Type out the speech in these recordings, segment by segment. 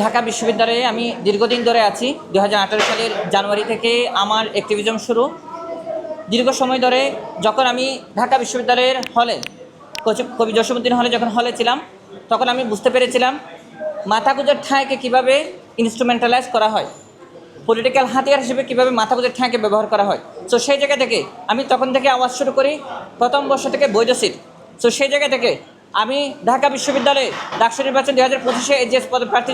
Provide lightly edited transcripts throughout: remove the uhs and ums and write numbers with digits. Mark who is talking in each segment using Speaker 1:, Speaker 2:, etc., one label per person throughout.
Speaker 1: ঢাকা বিশ্ববিদ্যালয়ে আমি দীর্ঘদিন ধরে আছি। 2018 সালের জানুয়ারি থেকে আমার অ্যাক্টিভিজম শুরু। দীর্ঘ সময় ধরে যখন আমি ঢাকা বিশ্ববিদ্যালয়ের হলে কবি জসীমউদ্দিন হলে যখন হলে ছিলাম, তখন আমি বুঝতে পেরেছিলাম মাথা গোঁজার ঠাঁইকে কীভাবে ইনস্ট্রুমেন্টালাইজ করা হয়, পলিটিক্যাল হাতিয়ার হিসেবে কীভাবে মাথা গোঁজার ঠাঁইকে ব্যবহার করা হয়। সো সেই জায়গা থেকে আমি তখন থেকে আওয়াজ শুরু করি, প্রথম বর্ষ থেকে বৈধ সিট। সো সেই জায়গা থেকে আমি ঢাকা বিশ্ববিদ্যালয়ে ডাকসু নির্বাচন 2025 এজিএস পদপ্রার্থী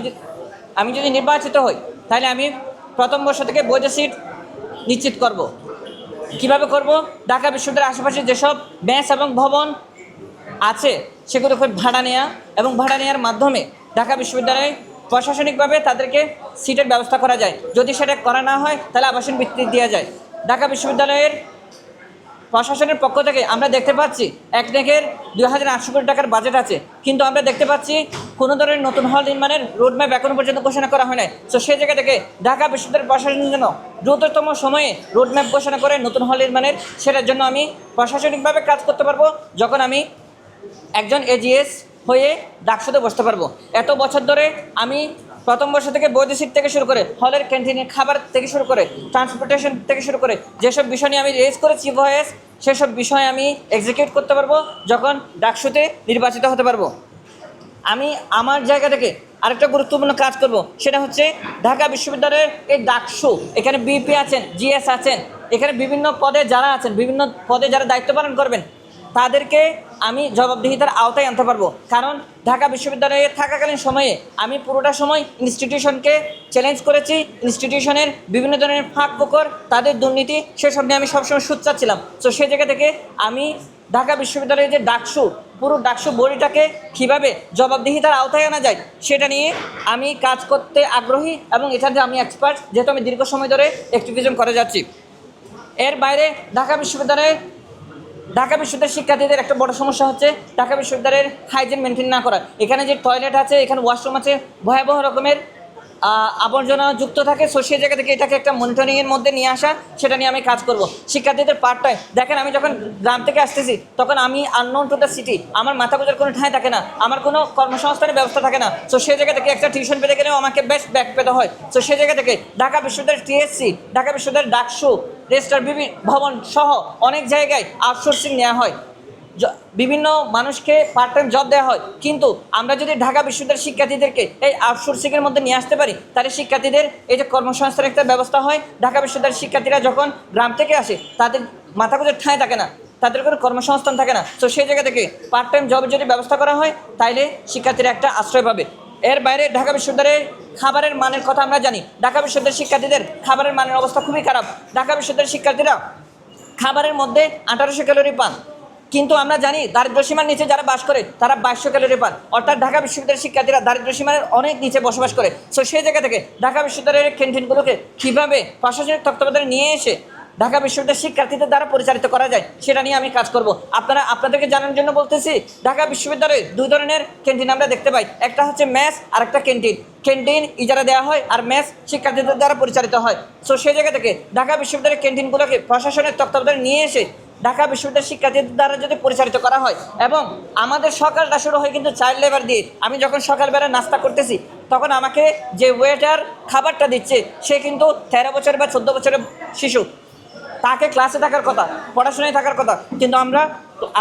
Speaker 1: আমি যদি নির্বাচিত হই, তাহলে আমি প্রথম বর্ষ থেকে বৈধ সিট নিশ্চিত করব। কিভাবে করব? ঢাকা বিশ্ববিদ্যালয়ের আশেপাশে যেসব ব্যাংক এবং ভবন আছে সেগুলোকে ভাড়া নেওয়া, এবং ভাড়া নেওয়ার মাধ্যমে ঢাকা বিশ্ববিদ্যালয়ে প্রশাসনিকভাবে তাদেরকে সিটের ব্যবস্থা করা যায়। যদি সেটা করা না হয় তাহলে আবাসন বৃত্তি দেওয়া যায়। ঢাকা বিশ্ববিদ্যালয়ের প্রশাসনের পক্ষ থেকে আমরা দেখতে পাচ্ছি একনেকের 2800 কোটি টাকার বাজেট আছে, কিন্তু আমরা দেখতে পাচ্ছি কোনো ধরনের নতুন হল নির্মাণের রোডম্যাপ এখনও পর্যন্ত ঘোষণা করা হয় নাই। তো সেই জায়গা থেকে ঢাকা বিশ্ববিদ্যালয়ের প্রশাসনের জন্য দ্রুততম সময়ে রোডম্যাপ ঘোষণা করে নতুন হল নির্মাণের, সেটার জন্য আমি প্রশাসনিকভাবে কাজ করতে পারবো যখন আমি একজন এজিএস হয়ে ডাকসুতে বসতে পারবো। এত বছর ধরে আমি প্রথম বর্ষ থেকে বৈধ সিট থেকে শুরু করে হলের ক্যান্টিনের খাবার থেকে শুরু করে ট্রান্সপোর্টেশন থেকে শুরু করে যেসব বিষয় নিয়ে আমি রেজ করেছি ভয়েস, সেসব বিষয় আমি এক্সিকিউট করতে পারবো যখন ডাকসুতে নির্বাচিত হতে পারবো। আমি আমার জায়গা থেকে আরেকটা গুরুত্বপূর্ণ কাজ করব, সেটা হচ্ছে ঢাকা বিশ্ববিদ্যালয়ের এই ডাকসু, এখানে বিপি আছেন, জিএস আছেন, এখানে বিভিন্ন পদে যারা আছেন, বিভিন্ন পদে যারা দায়িত্ব পালন করবেন, তাদেরকে আমি জবাবদিহিতার আওতায় আনতে পারবো। কারণ ঢাকা বিশ্ববিদ্যালয়ে থাকাকালীন সময়ে আমি পুরোটা সময় ইনস্টিটিউশনকে চ্যালেঞ্জ করেছি। ইনস্টিটিউশনের বিভিন্ন ধরনের ফাঁক ফোকর, তাদের দুর্নীতি, সেসব নিয়ে আমি সবসময় সোচ্চার ছিলাম। তো সেই জায়গা থেকে আমি ঢাকা বিশ্ববিদ্যালয়ের যে ডাকসু, পুরো ডাকসু বডিটাকে কীভাবে জবাবদিহিতার আওতায় আনা যায় সেটা নিয়ে আমি কাজ করতে আগ্রহী, এবং এটাতে আমি এক্সপার্ট, যেহেতু আমি দীর্ঘ সময় ধরে অ্যাক্টিভিজম করে যাচ্ছি। এর বাইরে ঢাকা বিশ্ববিদ্যালয়ের শিক্ষার্থীদের একটা বড় সমস্যা হচ্ছে ঢাকা বিশ্ববিদ্যালয়ের হাইজিন মেনটেন না করা। এখানে যে টয়লেট আছে, এখানে ওয়াশরুম আছে, ভয়াবহ রকমের আবর্জনা যুক্ত থাকে। সো সেই জায়গা থেকে এটাকে একটা মনিটরিংয়ের মধ্যে নিয়ে আসা, সেটা নিয়ে আমি কাজ করব। শিক্ষার্থীদের পার্ট টাইম দেখেন, আমি যখন গ্রাম থেকে আসতেছি তখন আমি আননোন টু দ্য সিটি, আমার মাথা গোঁজার কোনো ঠাঁই থাকে না, আমার কোনো কর্মসংস্থানের ব্যবস্থা থাকে না। সো সেই জায়গা থেকে একটা টিউশন পেতে গেলেও আমাকে বেশ ব্যাক পেতে হয়। সো সেই জায়গা থেকে ঢাকা বিশ্ববিদ্যালয়ের টিএসসি, ঢাকা বিশ্ববিদ্যালয়ের ডাকসু, রেজিস্ট্রার ভবন সহ অনেক জায়গায় আউটসোর্সিং নেওয়া হয়, বিভিন্ন মানুষকে পার্ট টাইম জব দেওয়া হয়। কিন্তু আমরা যদি ঢাকা বিশ্ববিদ্যালয়ের শিক্ষার্থীদেরকে এই আউটসোর্সিংয়ের মধ্যে নিয়ে আসতে পারি, তাহলে শিক্ষার্থীদের এই যে কর্মসংস্থানের একটা ব্যবস্থা হয়। ঢাকা বিশ্ববিদ্যালয়ের শিক্ষার্থীরা যখন গ্রাম থেকে আসে, তাদের মাথা গোঁজার ঠাঁই থাকে না, তাদের কোনো কর্মসংস্থান থাকে না। তো সেই জায়গা থেকে পার্ট টাইম জবের যদি ব্যবস্থা করা হয়, তাইলে শিক্ষার্থীরা একটা আশ্রয় পাবে। এর বাইরে ঢাকা বিশ্ববিদ্যালয়ের খাবারের মানের কথা আমরা জানি। ঢাকা বিশ্ববিদ্যালয়ের শিক্ষার্থীদের খাবারের মানের অবস্থা খুবই খারাপ। ঢাকা বিশ্ববিদ্যালয়ের শিক্ষার্থীরা খাবারের মধ্যে 1800 ক্যালোরি পান, কিন্তু আমরা জানি দারিদ্র্যসীমার নিচে যারা বাস করে তারা 2200 ক্যালোরি পান। অর্থাৎ ঢাকা বিশ্ববিদ্যালয়ের শিক্ষার্থীরা দারিদ্র্যসীমার অনেক নিচে বসবাস করে। সো সেই জায়গা থেকে ঢাকা বিশ্ববিদ্যালয়ের ক্যান্টিনগুলোকে কীভাবে প্রশাসনিক তত্ত্বাবধানে নিয়ে এসে ঢাকা বিশ্ববিদ্যালয়ের শিক্ষার্থীদের দ্বারা পরিচালিত করা যায়, সেটা নিয়ে আমি কাজ করব। আপনাদেরকে জানার জন্য বলতেছি, ঢাকা বিশ্ববিদ্যালয়ে দুই ধরনের ক্যান্টিন আমরা দেখতে পাই। একটা হচ্ছে মেস আর একটা ক্যান্টিন। ক্যান্টিন ইজারা দেওয়া হয় আর মেস শিক্ষার্থীদের দ্বারা পরিচালিত হয়। সো সেই জায়গা থেকে ঢাকা বিশ্ববিদ্যালয়ের ক্যান্টিনগুলোকে প্রশাসনের তত্ত্বাবধানে নিয়ে এসে ঢাকা বিশ্ববিদ্যালয়ের শিক্ষার্থীদের দ্বারা যদি পরিচালিত করা হয়, এবং আমাদের সকালটা শুরু হয় কিন্তু চাইল্ড লেবার দিয়ে। আমি যখন সকালবেলা নাস্তা করতেছি, তখন আমাকে যে ওয়েটার খাবারটা দিচ্ছে সে কিন্তু 13 বছর বা 14 বছরের শিশু, তাকে ক্লাসে থাকার কথা, পড়াশোনায় থাকার কথা, কিন্তু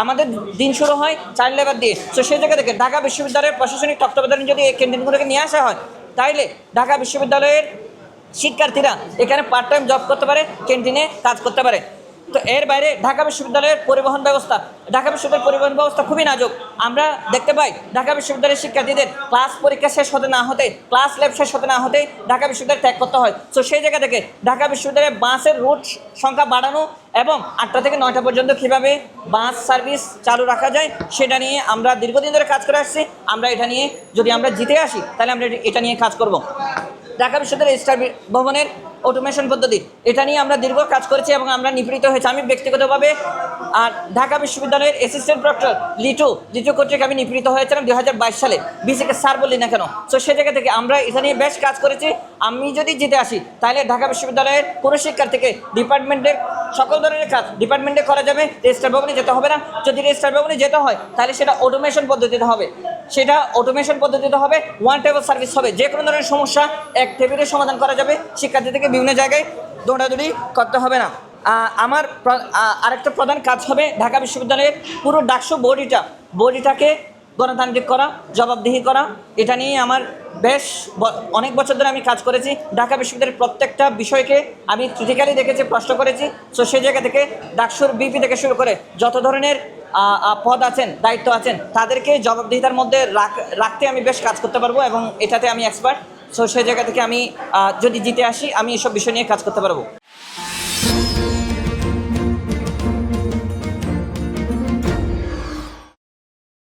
Speaker 1: আমাদের দিন শুরু হয় চাইল্ড লেবার দিয়ে। তো সেই জায়গা থেকে ঢাকা বিশ্ববিদ্যালয়ের প্রশাসনিক তত্ত্বাবধানে যদি এই ক্যান্টিনগুলোকে নিয়ে আসা হয়, তাইলে ঢাকা বিশ্ববিদ্যালয়ের শিক্ষার্থীরা এখানে পার্ট টাইম জব করতে পারে, ক্যান্টিনে কাজ করতে পারে। তো এর বাইরে ঢাকা বিশ্ববিদ্যালয়ের পরিবহন ব্যবস্থা খুবই নাজুক। আমরা দেখতে পাই ঢাকা বিশ্ববিদ্যালয়ের শিক্ষার্থীদের ক্লাস পরীক্ষা শেষ হতে না হতে, ক্লাস ল্যাব শেষ হতে না হতে ঢাকা বিশ্ববিদ্যালয় ত্যাগ করতে হয়। তো সেই জায়গা থেকে ঢাকা বিশ্ববিদ্যালয়ের বাসের রুট সংখ্যা বাড়ানো এবং 8টা থেকে 9টা পর্যন্ত কীভাবে বাস সার্ভিস চালু রাখা যায়, সেটা নিয়ে আমরা দীর্ঘদিন ধরে কাজ করে আসছি। আমরা এটা নিয়ে যদি আমরা জিতে আসি, তাহলে আমরা এটা নিয়ে কাজ করব। ঢাকা বিশ্ববিদ্যালয়ের রেজিস্ট্রার ভবনের অটোমেশন পদ্ধতি, এটা নিয়ে আমরা দীর্ঘ কাজ করেছি এবং আমরা নিপীড়িত হয়েছি। আমি ব্যক্তিগতভাবে আর ঢাকা বিশ্ববিদ্যালয়ের অ্যাসিস্ট্যান্ট প্রক্টর লিটু কর্তৃক আমি নিপীড়িত হয়েছিলাম 2022 সালে। বিসিকে স্যার বললি না কেন? তো সে জায়গা থেকে আমরা এটা নিয়ে বেশ কাজ করেছি। আমি যদি জিতে আসি, তাহলে ঢাকা বিশ্ববিদ্যালয়ের পুরো শিক্ষার্থীকে ডিপার্টমেন্টের সকল ধরনের কাজ ডিপার্টমেন্টে করা যাবে, রেজিস্ট্রার ভবনে যেতে হবে না। যদি রেজিস্ট্রার ভবনে যেতে হয়, তাহলে সেটা অটোমেশন পদ্ধতিতে হবে। সেটা অটোমেশন পদ্ধতিতে হবে, ওয়ান টেবল সার্ভিস হবে। যে কোনো ধরনের সমস্যা এক টেবিলে সমাধান করা যাবে, শিক্ষার্থীদেরকে বিভিন্ন জায়গায় দৌড়াদৌড়ি করতে হবে না। আমার আরেকটা প্রধান কাজ হবে ঢাকা বিশ্ববিদ্যালয়ের পুরো ডাকসু বডিটাকে গণতান্ত্রিক করা, জবাবদিহি করা। এটা নিয়ে আমার বেশ অনেক বছর ধরে আমি কাজ করেছি। ঢাকা বিশ্ববিদ্যালয়ের প্রত্যেকটা বিষয়কে আমি ক্রিটিক্যালি দেখেছি, প্রশ্ন করেছি। সো সেই জায়গা থেকে ডাকসুর বিপি থেকে শুরু করে যত ধরনের পদ আছেন, দায়িত্ব আছেন, তাদেরকে জবাবদিহিতার মধ্যে রাখতে আমি বেশ কাজ করতে পারবো এবং এটাতে আমি এক্সপার্ট। সো সেই জায়গা থেকে আমি যদি জিতে আসি, আমি এসব বিষয় নিয়ে কাজ করতে পারবো।